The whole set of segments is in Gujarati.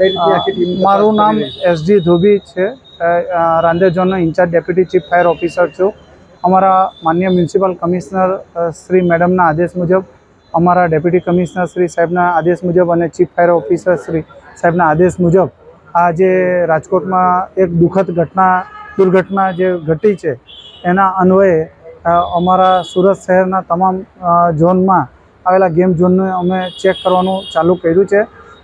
મારું નામ એસજી ધોબી છે। રાંદેર ઝોનનો incharge deputy chief fire officer છું। અમારા માન્ય મ્યુનિસિપલ કમિશનર શ્રી મેડમના આદેશ મુજબ, અમારા ડેપ્યુટી કમિશનર શ્રી સાહેબના આદેશ મુજબ અને ચીફ ફાયર ઓફિસર શ્રી સાહેબના આદેશ મુજબ આજે રાજકોટમાં એક દુઃખદ દુર્ઘટના જે ઘટી છે એના અન્વયે અમારા સુરત શહેરના તમામ ઝોનમાં આવેલા ગેમ ઝોનને અમે ચેક કરવાનું ચાલુ કર્યું છે।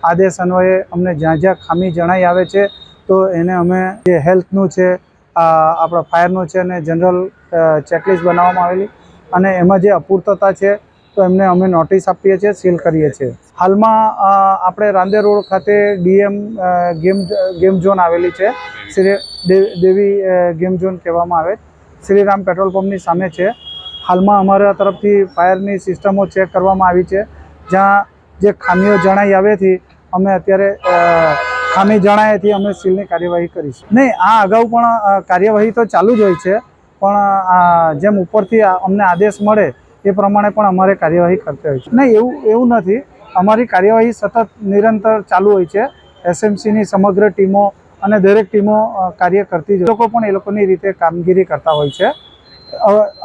આદેશ અન્વયે અમને જ્યાં જ્યાં ખામી જણાઈ આવે છે તો એને અમે જે હેલ્થનું છે, આપણા ફાયરનું છે અને જનરલ ચેકલિસ્ટ બનાવવામાં આવેલી, અને એમાં જે અપૂર્તતા છે તો એમને અમે નોટિસ આપીએ છીએ, સીલ કરીએ છીએ। હાલમાં આપણે રાંદેર રોડ ખાતે ડીએમ ગેમ ઝોન આવેલી છે, શ્રી દેવી ગેમ ઝોન કહેવામાં આવે, શ્રીરામ પેટ્રોલ પંપની સામે છે। હાલમાં અમારા તરફથી ફાયરની સિસ્ટમો ચેક કરવામાં આવી છે, જ્યાં જે ખામીઓ જણાઈ આવેથી અમે અત્યારે ખામી જણાયેથી અમે સીલની કાર્યવાહી કરીશું। નહીં, આ અગાઉ પણ કાર્યવાહી તો ચાલુ જ હોય છે, પણ જેમ ઉપરથી અમને આદેશ મળે એ પ્રમાણે પણ અમારે કાર્યવાહી કરતા હોય છે। નહીં, એવું નથી, અમારી કાર્યવાહી સતત નિરંતર ચાલુ હોય છે। એસએમસીની સમગ્ર ટીમો અને દરેક ટીમો કાર્ય કરતી જ હોય, લોકો પણ એ લોકોની રીતે કામગીરી કરતા હોય છે।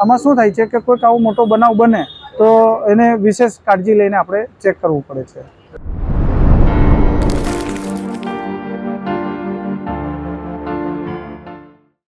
આમાં શું થાય છે કે કોઈક આવો મોટો બનાવ બને તો એને વિશેષ કાળજી લઈને આપણે ચેક કરવું પડે છે।